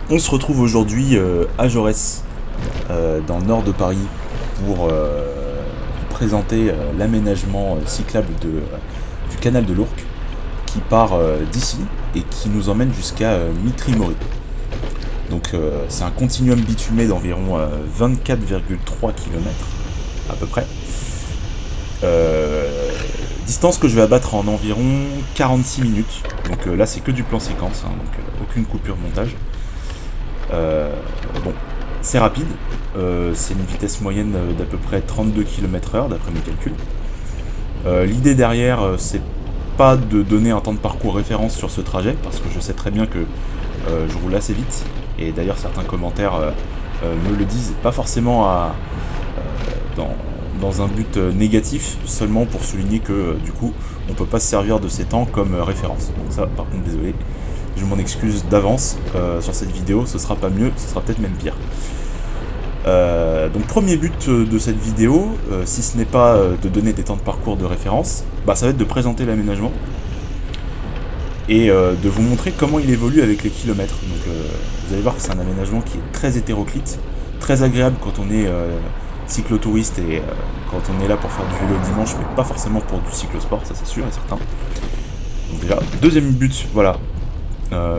On se retrouve aujourd'hui à Jaurès, dans le nord de Paris, pour vous présenter l'aménagement cyclable du canal de l'Ourcq, qui part d'ici et qui nous emmène jusqu'à Mitry-Mory. Donc c'est un continuum bitumé d'environ 24,3 km à peu près. Distance que je vais abattre en environ 46 minutes. Donc là c'est que du plan séquence, hein, donc aucune coupure montage. Bon, c'est rapide, c'est une vitesse moyenne d'à peu près 32 km/h d'après mes calculs. L'idée derrière, c'est pas de donner un temps de parcours référence sur ce trajet, parce que je sais très bien que je roule assez vite, et d'ailleurs certains commentaires me le disent, pas forcément dans un but négatif, seulement pour souligner que du coup on peut pas se servir de ces temps comme référence. Donc ça par contre désolé, je m'en excuse d'avance sur cette vidéo, ce sera pas mieux, ce sera peut-être même pire. Donc premier but de cette vidéo, si ce n'est pas de donner des temps de parcours de référence, ça va être de présenter l'aménagement et de vous montrer comment il évolue avec les kilomètres. Donc vous allez voir que c'est un aménagement qui est très hétéroclite, très agréable quand on est cyclotouriste et quand on est là pour faire du vélo le dimanche, mais pas forcément pour du cyclosport, ça c'est sûr et certain. Donc déjà, deuxième but, voilà,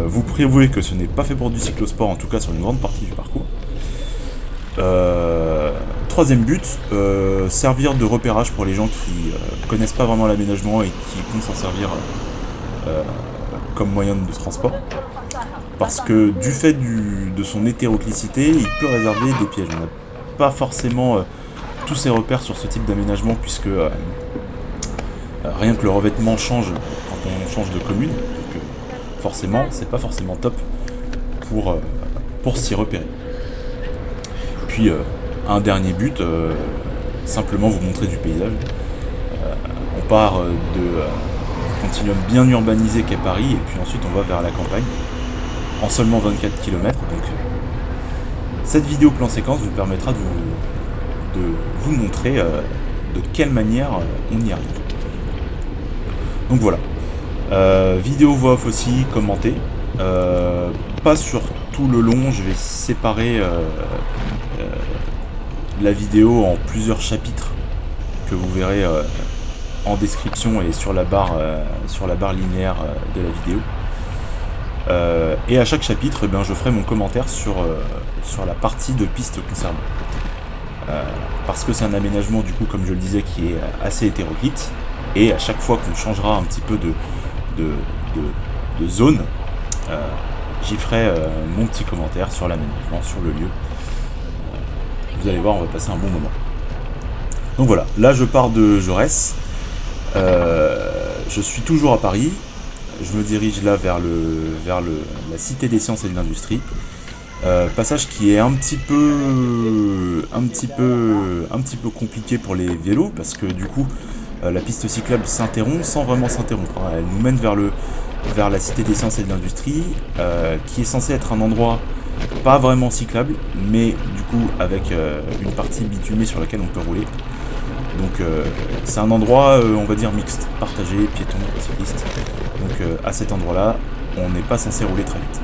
vous prévoyez que ce n'est pas fait pour du cyclosport, en tout cas sur une grande partie du parcours. Troisième but, servir de repérage pour les gens qui connaissent pas vraiment l'aménagement et qui comptent s'en servir comme moyen de transport. Parce que du fait de son hétéroclicité, il peut réserver des pièges. On n'a pas forcément tous ces repères sur ce type d'aménagement, puisque rien que le revêtement change quand on change de commune. Donc forcément, c'est pas forcément top pour s'y repérer. Puis un dernier but, simplement vous montrer du paysage. On part de continuum bien urbanisé qu'est Paris, et puis ensuite on va vers la campagne, en seulement 24 km. Donc cette vidéo plan séquence vous permettra de vous montrer de quelle manière on y arrive. Donc voilà. Vidéo voix off aussi, commentée. Pas sur tout le long, je vais séparer la vidéo en plusieurs chapitres que vous verrez en description et sur la barre linéaire de la vidéo. Et à chaque chapitre, je ferai mon commentaire sur la partie de piste concernée. Parce que c'est un aménagement, du coup, comme je le disais, qui est assez hétéroclite, et à chaque fois qu'on changera un petit peu de zone, j'y ferai mon petit commentaire sur l'aménagement, sur le lieu. Vous allez voir, on va passer un bon moment. Donc voilà, là je pars de Jaurès, je suis toujours à Paris, je me dirige là vers la Cité des Sciences et de l'Industrie, passage qui est un petit peu compliqué pour les vélos, parce que du coup la piste cyclable s'interrompt sans vraiment s'interrompre, hein. Elle nous mène vers la Cité des Sciences et de l'Industrie, qui est censé être un endroit pas vraiment cyclable, mais du coup avec une partie bitumée sur laquelle on peut rouler. Donc c'est un endroit, on va dire, mixte, partagé, piéton, cycliste. Donc à cet endroit-là, on n'est pas censé rouler très vite.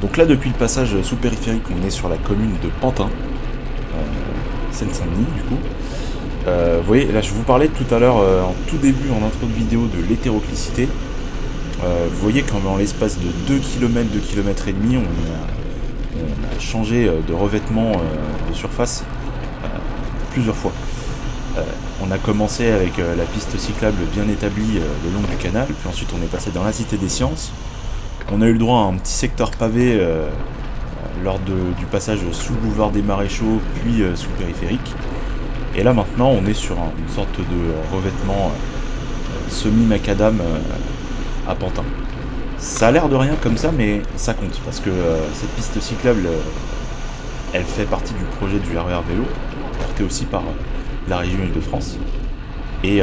Donc là, depuis le passage sous périphérique, on est sur la commune de Pantin, Seine-Saint-Denis du coup. Vous voyez, là je vous parlais tout à l'heure, en tout début, en intro de vidéo, de l'hétéroclicité. Vous voyez qu'en l'espace de 2 km, 2 km et demi, on a changé de revêtement de surface plusieurs fois. On a commencé avec la piste cyclable bien établie le long du canal, puis ensuite on est passé dans la Cité des Sciences. On a eu le droit à un petit secteur pavé lors du passage sous le boulevard des Maréchaux, puis sous périphérique. Et là maintenant on est sur une sorte de revêtement semi-macadam à Pantin. Ça a l'air de rien comme ça, mais ça compte, parce que cette piste cyclable, elle fait partie du projet du RER Vélo, porté aussi par la région Île-de-France. Et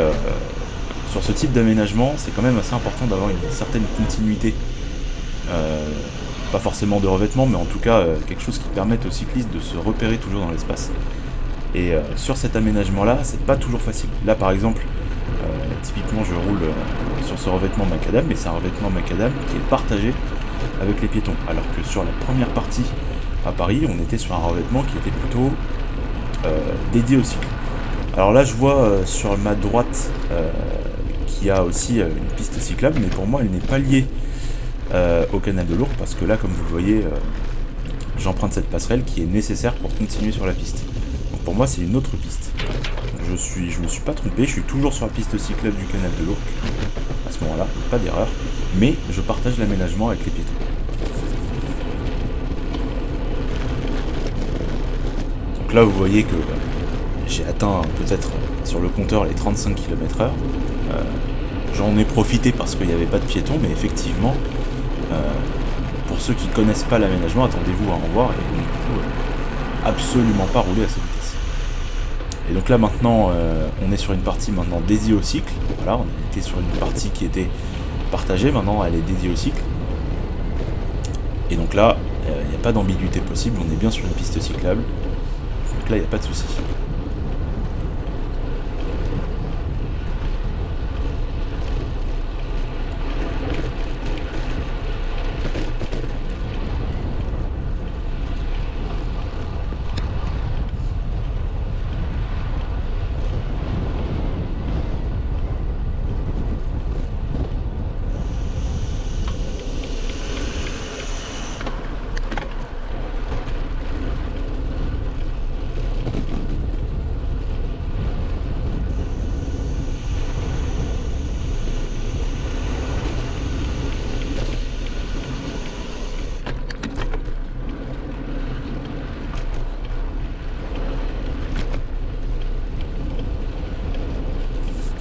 sur ce type d'aménagement, c'est quand même assez important d'avoir une certaine continuité. Pas forcément de revêtement, mais en tout cas quelque chose qui permette aux cyclistes de se repérer toujours dans l'espace. Et sur cet aménagement-là, c'est pas toujours facile. Là, par exemple, typiquement, je roule sur ce revêtement macadam, mais c'est un revêtement macadam qui est partagé avec les piétons. Alors que sur la première partie à Paris, on était sur un revêtement qui était plutôt dédié au cycle. Alors là, je vois sur ma droite qu'il y a aussi une piste cyclable, mais pour moi, elle n'est pas liée au canal de l'Ourcq, parce que là, comme vous le voyez, j'emprunte cette passerelle qui est nécessaire pour continuer sur la piste. Donc pour moi, c'est une autre piste. Je me suis pas trompé, je suis toujours sur la piste cyclable du canal de l'Ourcq à ce moment-là, pas d'erreur, mais je partage l'aménagement avec les piétons. Donc là, vous voyez que j'ai atteint peut-être sur le compteur les 35 km/h. J'en ai profité parce qu'il n'y avait pas de piétons, mais effectivement, pour ceux qui ne connaissent pas l'aménagement, attendez-vous à en voir, et du coup, absolument pas rouler à cette vitesse. Et donc là maintenant, on est sur une partie maintenant dédiée au cycle. Voilà, on était sur une partie qui était partagée, maintenant elle est dédiée au cycle. Et donc là, il n'y a pas d'ambiguïté possible, on est bien sur une piste cyclable. Donc là, il n'y a pas de souci.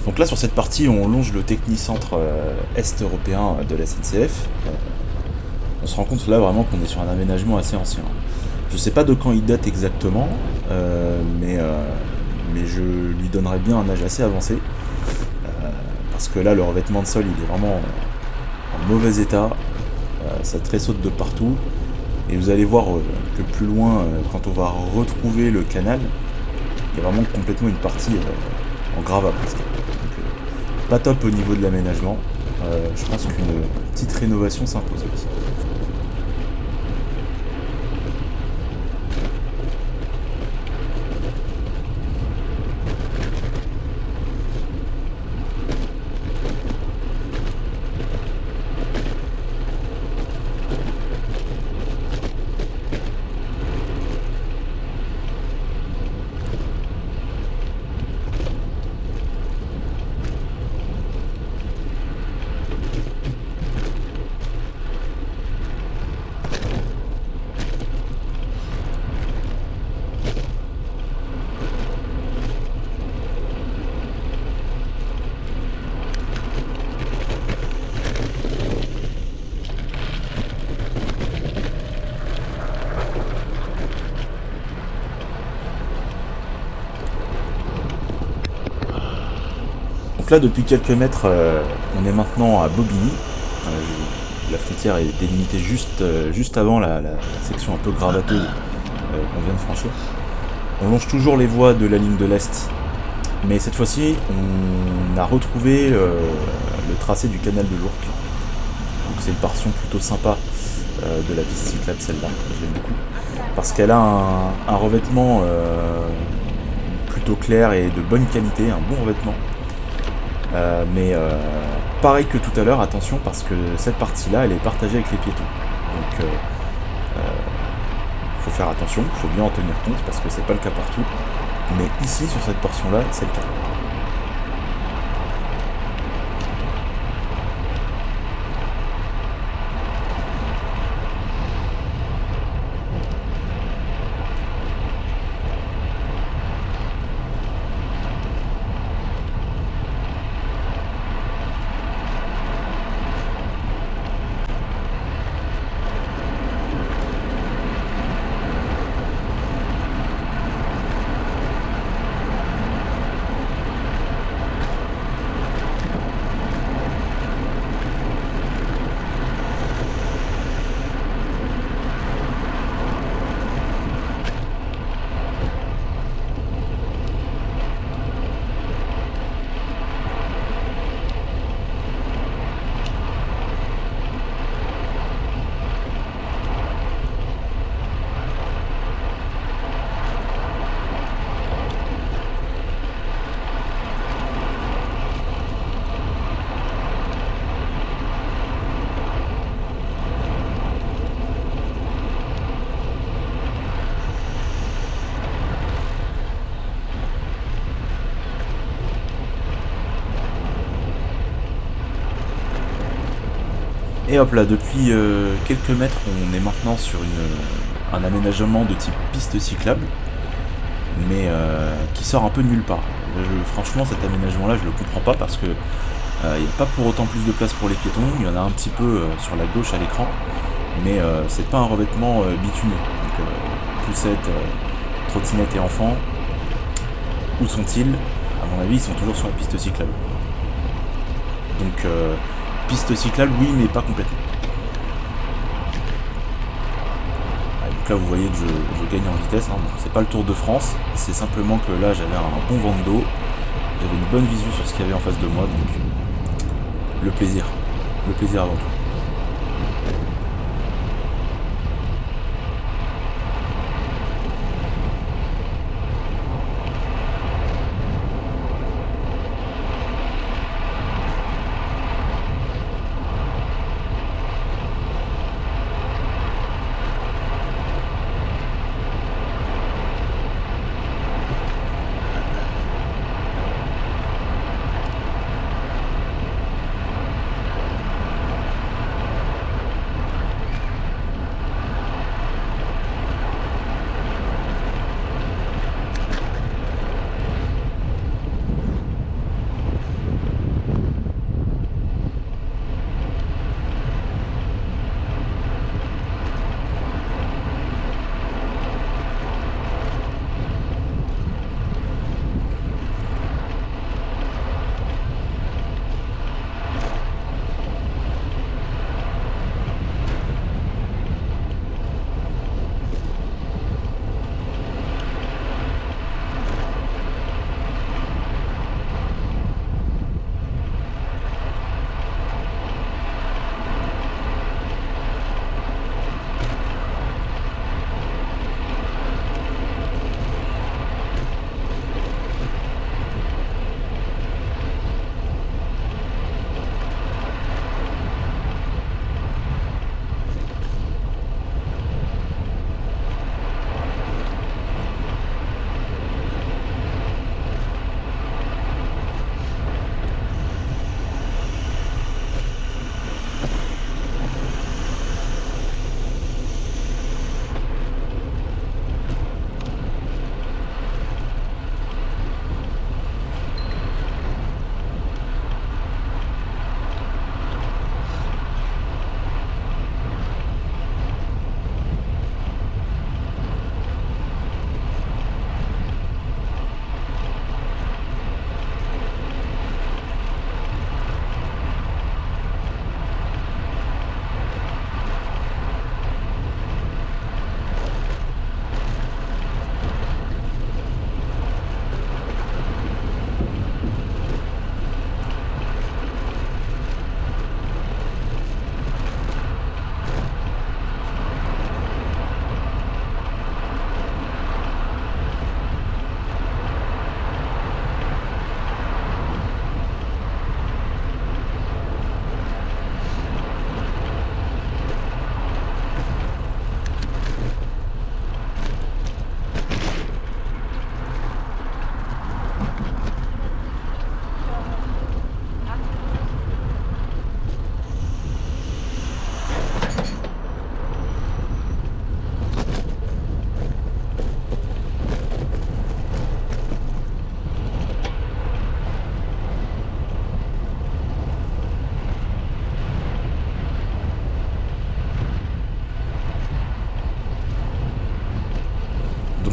Donc là, sur cette partie, on longe le technicentre est européen de la SNCF. On se rend compte là vraiment qu'on est sur un aménagement assez ancien. Je sais pas de quand il date exactement, mais je lui donnerais bien un âge assez avancé. Parce que là, le revêtement de sol, il est vraiment en mauvais état. Ça tressaute de partout. Et vous allez voir que plus loin, quand on va retrouver le canal, il y a vraiment complètement une partie en grava presque. Donc, pas top au niveau de l'aménagement. Je pense qu'une petite rénovation s'impose aussi. Donc là, depuis quelques mètres, on est maintenant à Bobigny. La frontière est délimitée juste avant la section un peu gravateuse qu'on vient de franchir. On longe toujours les voies de la ligne de l'Est, mais cette fois-ci, on a retrouvé le tracé du canal de l'Ourcq. Donc c'est une portion plutôt sympa de la piste cyclable, celle-là. Je l'aime beaucoup. Parce qu'elle a un revêtement plutôt clair et de bonne qualité, un bon revêtement. Mais pareil que tout à l'heure, attention, parce que cette partie-là, elle est partagée avec les piétons. Donc faut faire attention, il faut bien en tenir compte, parce que c'est pas le cas partout. Mais ici, sur cette portion-là, c'est le cas. Et hop là, depuis quelques mètres, on est maintenant sur un aménagement de type piste cyclable, mais qui sort un peu de nulle part. Franchement, cet aménagement-là, je le comprends pas parce que il n'y a pas pour autant plus de place pour les piétons. Il y en a un petit peu sur la gauche à l'écran, mais c'est pas un revêtement bitumé. Donc, poussette, trottinette et enfants, où sont-ils? À mon avis, ils sont toujours sur la piste cyclable. Donc, piste cyclable, oui, mais pas complètement. Donc là, vous voyez que je gagne en vitesse. Hein. Bon, c'est pas le Tour de France, c'est simplement que là, j'avais un bon vent de dos, j'avais une bonne visu sur ce qu'il y avait en face de moi, donc le plaisir avant tout.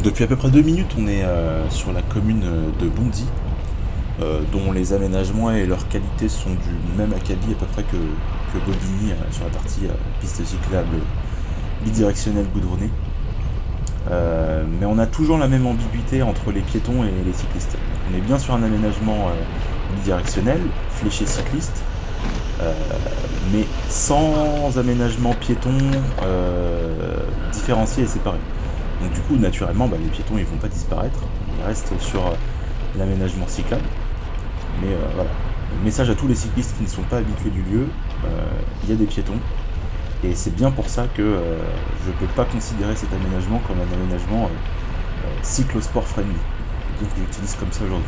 Depuis à peu près 2 minutes, on est sur la commune de Bondy, dont les aménagements et leur qualité sont du même acabit à peu près que Bobigny sur la partie piste cyclable bidirectionnelle goudronnée. Mais on a toujours la même ambiguïté entre les piétons et les cyclistes. On est bien sur un aménagement bidirectionnel, fléché cycliste, mais sans aménagement piéton différencié et séparé. Donc du coup, naturellement, les piétons ils vont pas disparaître, ils restent sur l'aménagement cyclable. Mais voilà, message à tous les cyclistes qui ne sont pas habitués du lieu, il y a des piétons, et c'est bien pour ça que je ne peux pas considérer cet aménagement comme un aménagement cyclosport friendly. Donc je l'utilise comme ça aujourd'hui.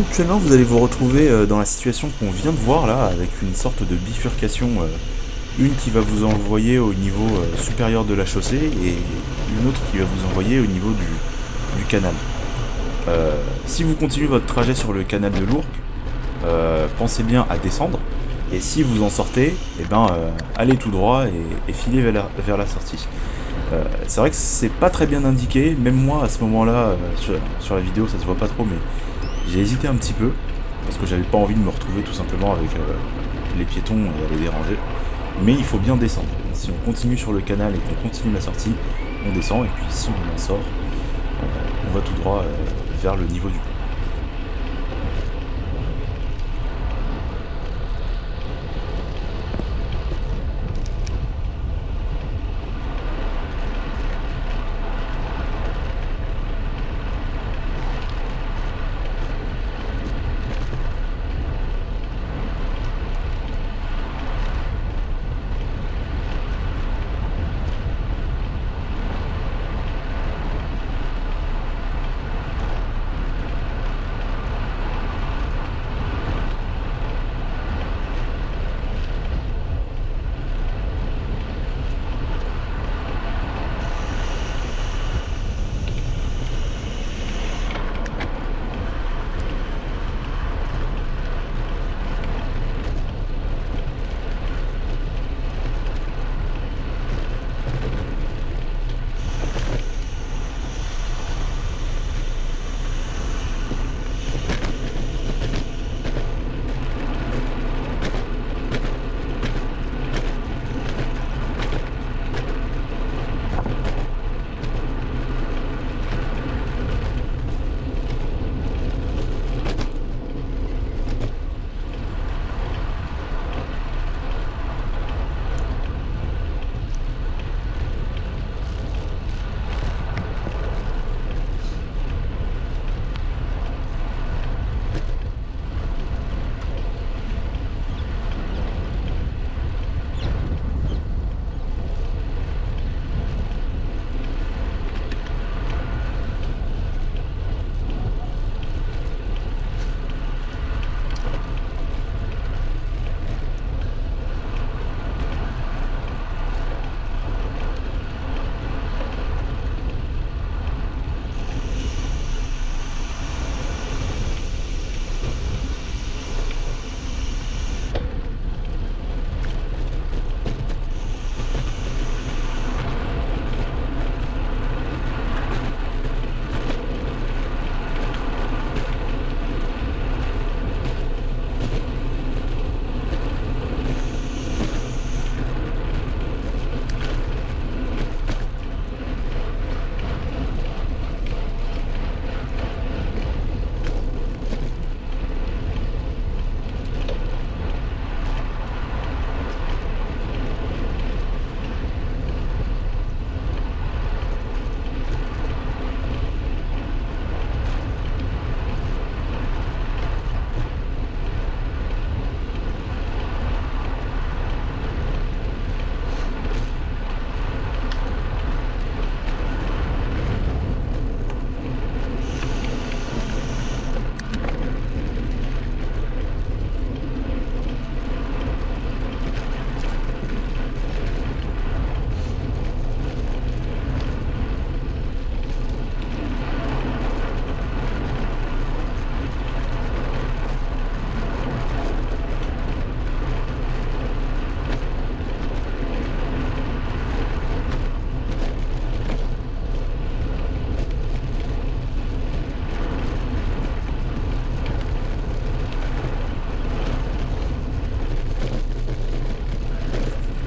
ponctuellement vous allez vous retrouver dans la situation qu'on vient de voir là, avec une sorte de bifurcation, une qui va vous envoyer au niveau supérieur de la chaussée et une autre qui va vous envoyer au niveau du canal. Si vous continuez votre trajet sur le canal de l'Ourcq, pensez bien à descendre, et si vous en sortez, allez tout droit et filez vers la sortie. C'est vrai que c'est pas très bien indiqué, même moi à ce moment-là, sur la vidéo ça se voit pas trop, mais j'ai hésité un petit peu, parce que j'avais pas envie de me retrouver tout simplement avec les piétons et à les déranger. Mais il faut bien descendre. Si on continue sur le canal et qu'on continue la sortie, on descend, et puis si on en sort, on va tout droit vers le niveau du pont.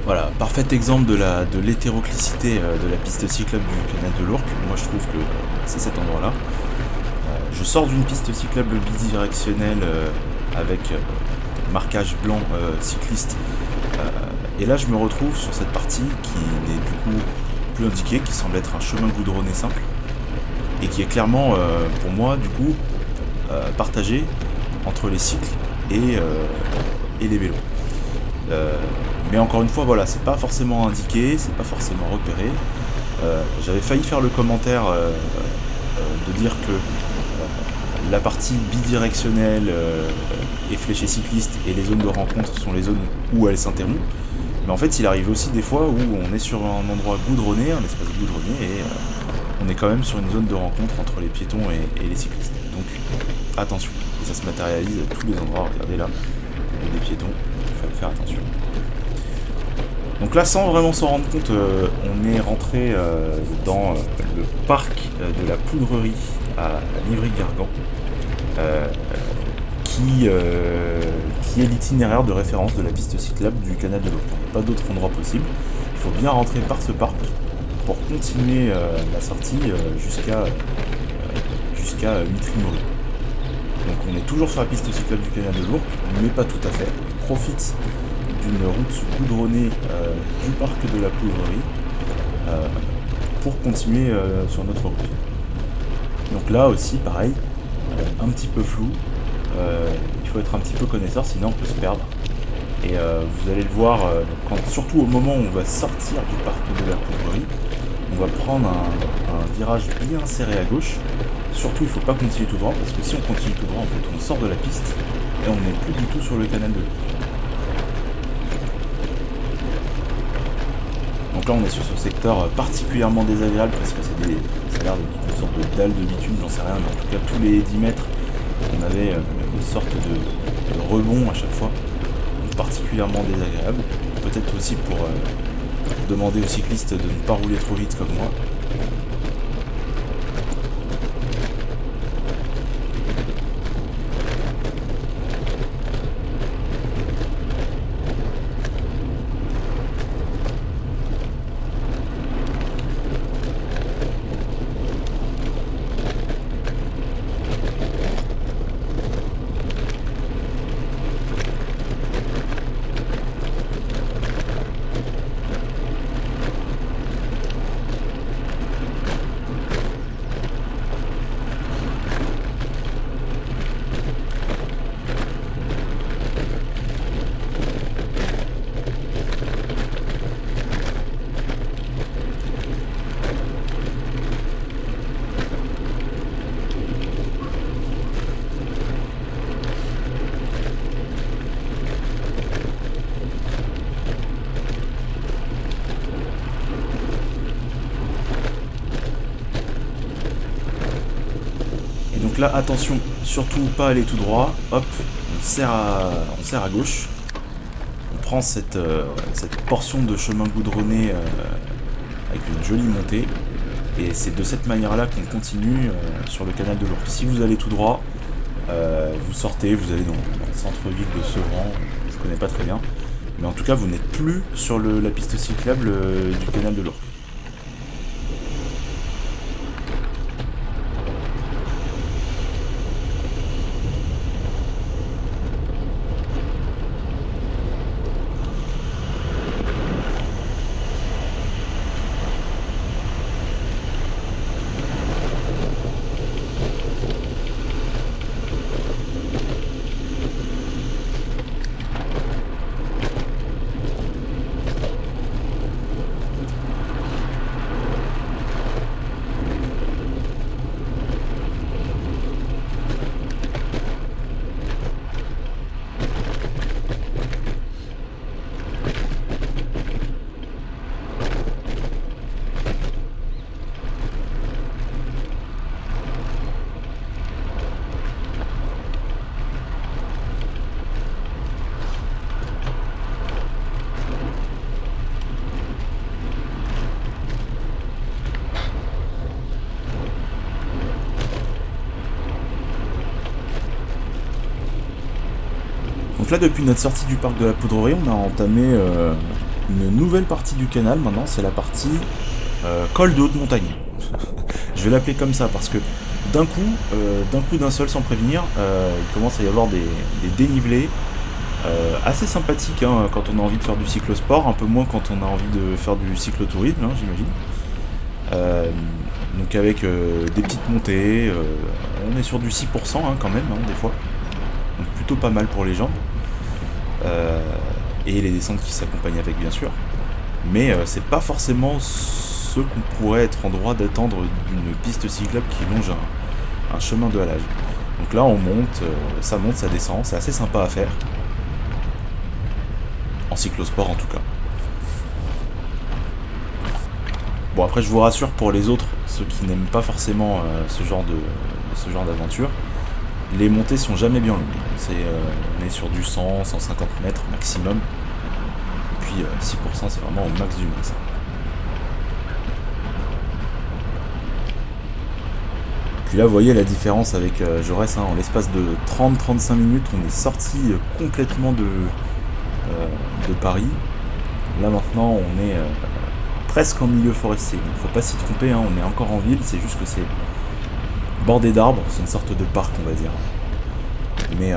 Voilà, parfait exemple de l'hétéroclicité de la piste cyclable du canal de l'Ourcq. Moi je trouve que c'est cet endroit-là. Je sors d'une piste cyclable bidirectionnelle avec marquage blanc cycliste. Et là je me retrouve sur cette partie qui n'est du coup plus indiquée, qui semble être un chemin goudronné simple. Et qui est clairement, pour moi, du coup, partagé entre les cycles et les vélos. Mais encore une fois, voilà, c'est pas forcément indiqué, c'est pas forcément repéré. J'avais failli faire le commentaire de dire que la partie bidirectionnelle et fléchée cycliste et les zones de rencontre sont les zones où elles s'interrompent. Mais en fait, il arrive aussi des fois où on est sur un endroit goudronné, un espace goudronné, et on est quand même sur une zone de rencontre entre les piétons et les cyclistes. Donc attention, et ça se matérialise à tous les endroits. Regardez là, il y a des piétons, il faut faire attention. Donc là, sans vraiment s'en rendre compte, on est rentré dans le parc de la Poudrerie à Livry-Gargan, qui est l'itinéraire de référence de la piste cyclable du canal de l'Ourcq. Il n'y a pas d'autre endroit possible. Il faut bien rentrer par ce parc pour continuer la sortie jusqu'à Mitry-Mory. Donc on est toujours sur la piste cyclable du canal de l'Ourcq, mais pas tout à fait. On profite d'une route goudronnée du parc de la Poudrerie pour continuer sur notre route. Donc là aussi, pareil, un petit peu flou. Il faut être un petit peu connaisseur, sinon on peut se perdre. Et vous allez le voir, surtout au moment où on va sortir du parc de la Poudrerie, on va prendre un virage bien serré à gauche. Surtout, il ne faut pas continuer tout droit, parce que si on continue tout droit, en fait, on sort de la piste et on n'est plus du tout sur le canal de l'Ourcq. Donc là, on est sur ce secteur particulièrement désagréable, parce que ça a l'air d'être une sorte de dalle de bitume, j'en sais rien, mais en tout cas, tous les 10 mètres, on avait une sorte de rebond à chaque fois, donc particulièrement désagréable. Peut-être aussi pour demander aux cyclistes de ne pas rouler trop vite comme moi. Donc là, attention, surtout pas aller tout droit. Hop, on serre à gauche. On prend cette portion de chemin goudronné avec une jolie montée. Et c'est de cette manière-là qu'on continue sur le canal de l'Ourcq. Si vous allez tout droit, vous sortez, vous allez dans le centre-ville de Sevran. Je ne connais pas très bien. Mais en tout cas, vous n'êtes plus sur la piste cyclable du canal de l'Ourcq. Donc là, depuis notre sortie du parc de la Poudrerie, on a entamé une nouvelle partie du canal. Maintenant, c'est la partie col de haute montagne. Je vais l'appeler comme ça parce que d'un coup, d'un seul, sans prévenir, il commence à y avoir des dénivelés assez sympathiques hein, quand on a envie de faire du cyclosport, un peu moins quand on a envie de faire du cyclotourisme, hein, j'imagine. Donc avec des petites montées, on est sur du 6% hein, quand même, hein, des fois. Donc plutôt pas mal pour les jambes. Et les descentes qui s'accompagnent avec bien sûr. Mais c'est pas forcément ce qu'on pourrait être en droit d'attendre d'une piste cyclable qui longe un chemin de halage. Donc là on monte, ça descend, c'est assez sympa à faire. En cyclosport en tout cas. Bon après je vous rassure pour les autres, ceux qui n'aiment pas forcément ce genre d'aventure, les montées sont jamais bien longues. On est sur du 100, 150 mètres maximum. Et puis 6% c'est vraiment au max du max. Puis là vous voyez la différence avec Jaurès, en l'espace de 30-35 minutes on est sorti complètement de Paris. Là maintenant on est presque en milieu forestier, donc faut pas s'y tromper, on est encore en ville, c'est juste que c'est bordé d'arbres, c'est une sorte de parc on va dire. Mais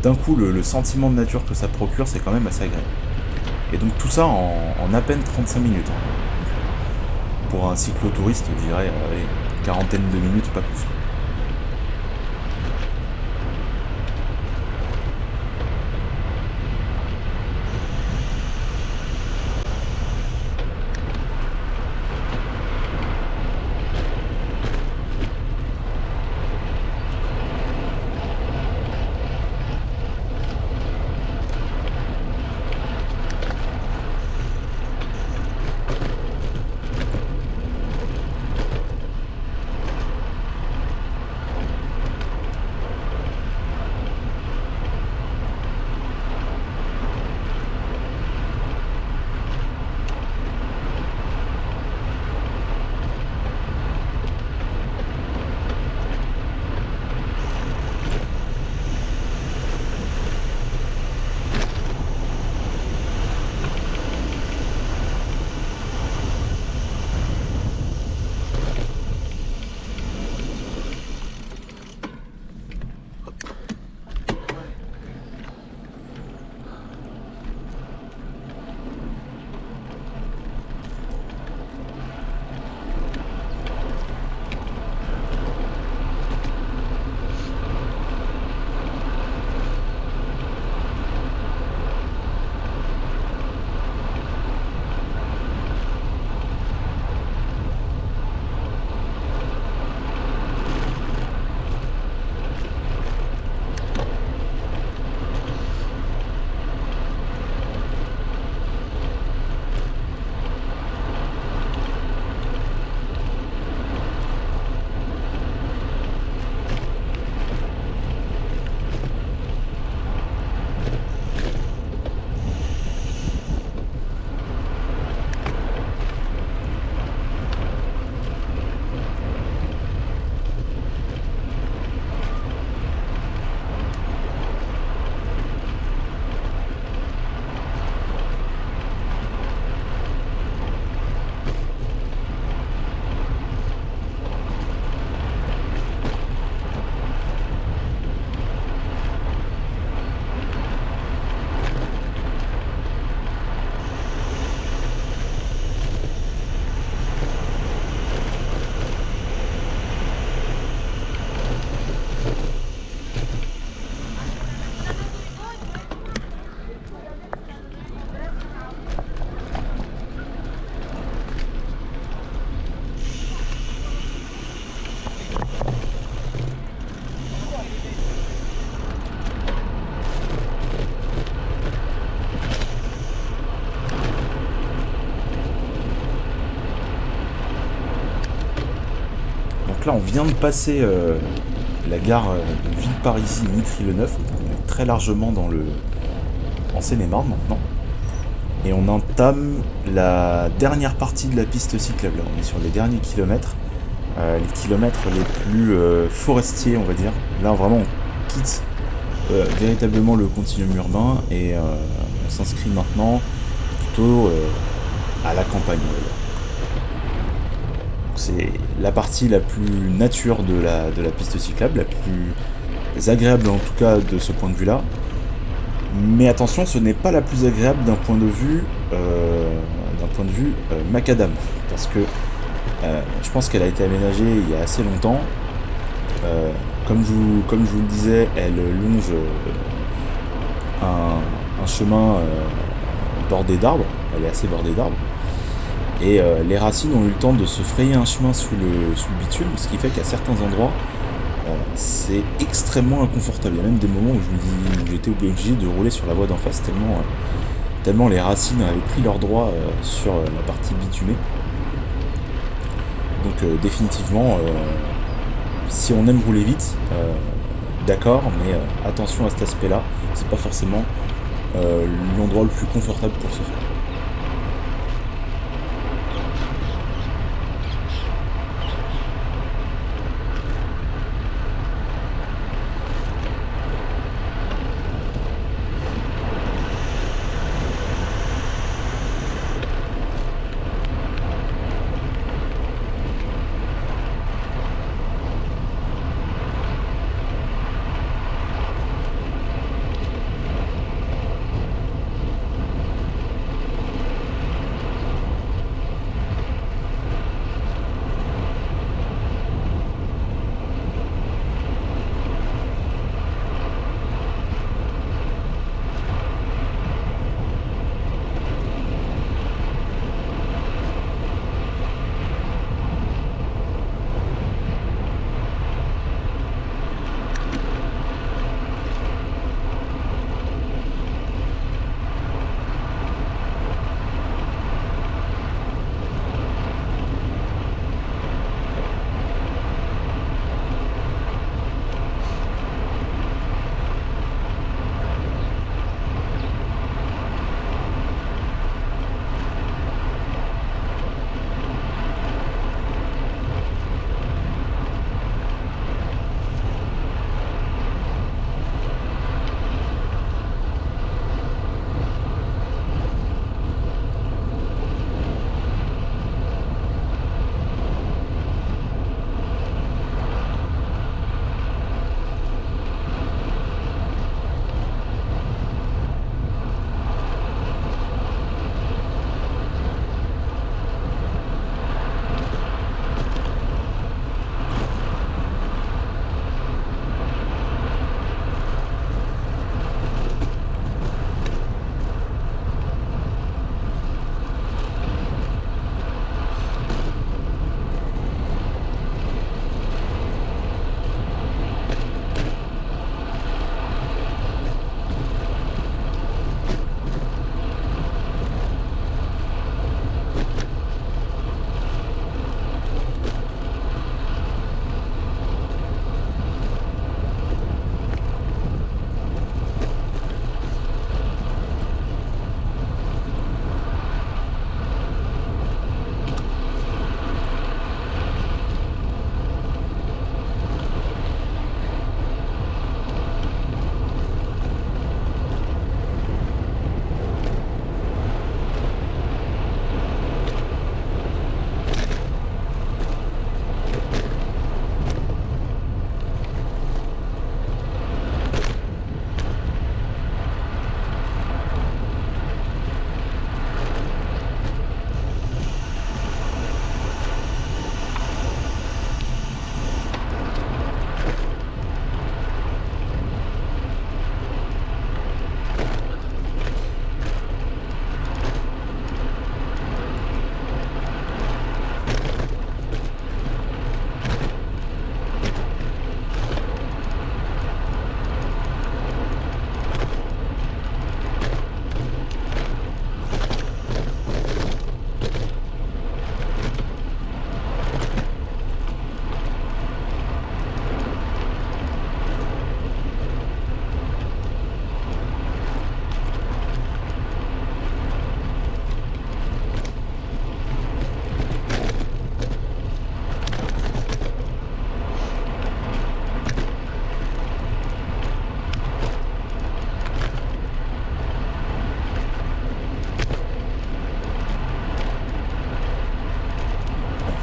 d'un coup le sentiment de nature que ça procure c'est quand même assez agréable. Et donc tout ça en à peine 35 minutes. Pour un cyclotouriste je dirais quarantaine de minutes, pas plus. Donc là, on vient de passer la gare de Villeparisis, Mitry-le-Neuf. On est très largement en Seine-et-Marne maintenant. Et on entame la dernière partie de la piste cyclable. Là, on est sur les derniers kilomètres. Les kilomètres les plus forestiers, on va dire. Là, vraiment, on quitte véritablement le continuum urbain et on s'inscrit maintenant plutôt à la campagne. C'est la partie la plus nature de la piste cyclable, la plus agréable en tout cas de ce point de vue-là. Mais attention, ce n'est pas la plus agréable d'un point de vue macadam, parce que je pense qu'elle a été aménagée il y a assez longtemps. Comme je vous le disais, elle longe un chemin bordé d'arbres. Elle est assez bordée d'arbres. Et les racines ont eu le temps de se frayer un chemin sous le bitume, ce qui fait qu'à certains endroits, c'est extrêmement inconfortable. Il y a même des moments où je me dis, où j'étais obligé de rouler sur la voie d'en face tellement les racines avaient pris leur droit sur la partie bitumée. Donc définitivement, si on aime rouler vite, d'accord, mais attention à cet aspect-là, c'est pas forcément l'endroit le plus confortable pour se faire.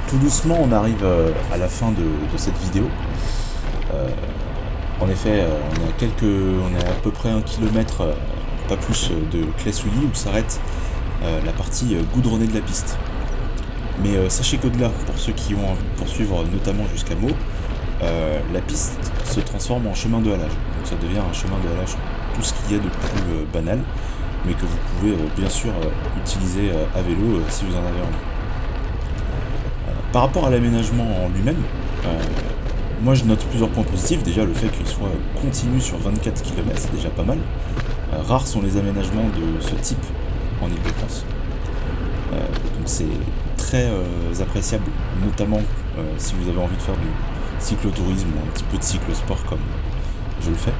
Tout doucement, on arrive à la fin de cette vidéo. Euh, En effet, on est à peu près 1 kilomètre, pas plus, de Claye-Souilly où s'arrête la partie goudronnée de la piste. Mais sachez qu'au-delà, pour ceux qui ont envie de poursuivre notamment jusqu'à Meaux, la piste se transforme en chemin de halage. Donc ça devient un chemin de halage, tout ce qu'il y a de plus banal, mais que vous pouvez bien sûr utiliser à vélo si vous en avez envie. Par rapport à l'aménagement en lui-même, Moi je note plusieurs points positifs, déjà le fait qu'il soit continu sur 24 km, c'est déjà pas mal. Rares sont les aménagements de ce type en Ile-de-France. Donc c'est très appréciable, notamment si vous avez envie de faire du cyclotourisme ou un petit peu de cyclosport comme je le fais.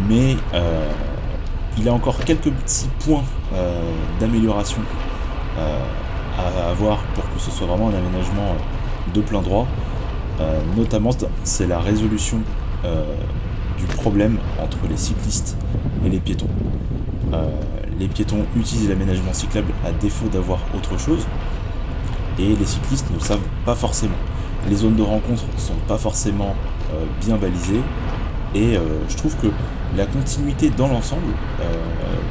Mais il a encore quelques petits points d'amélioration à avoir pour que ce soit vraiment un aménagement de plein droit. Notamment, c'est la résolution du problème entre les cyclistes et les piétons. Les piétons utilisent l'aménagement cyclable à défaut d'avoir autre chose, et les cyclistes ne le savent pas forcément. Les zones de rencontre ne sont pas forcément bien balisées, et je trouve que la continuité dans l'ensemble,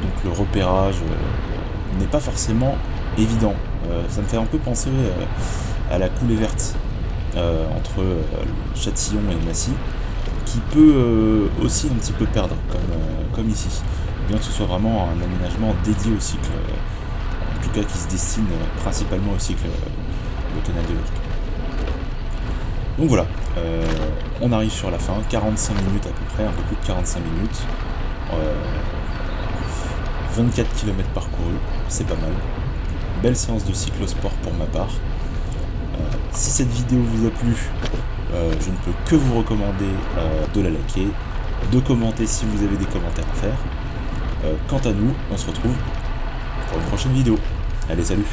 donc le repérage, n'est pas forcément évident. Ça me fait un peu penser à la coulée verte entre Châtillon et Massy, qui peut aussi un petit peu perdre, comme ici. Bien que ce soit vraiment un aménagement dédié au cycle, en tout cas qui se destine principalement au cycle, le canal de l'Ourcq. Donc voilà, on arrive sur la fin, 45 minutes à peu près, un peu plus de 45 minutes, 24 km parcourus, c'est pas mal. Belle séance de cyclosport pour ma part. Si cette vidéo vous a plu, je ne peux que vous recommander de la liker, de commenter si vous avez des commentaires à faire. Quant à nous, on se retrouve pour une prochaine vidéo. Allez, salut!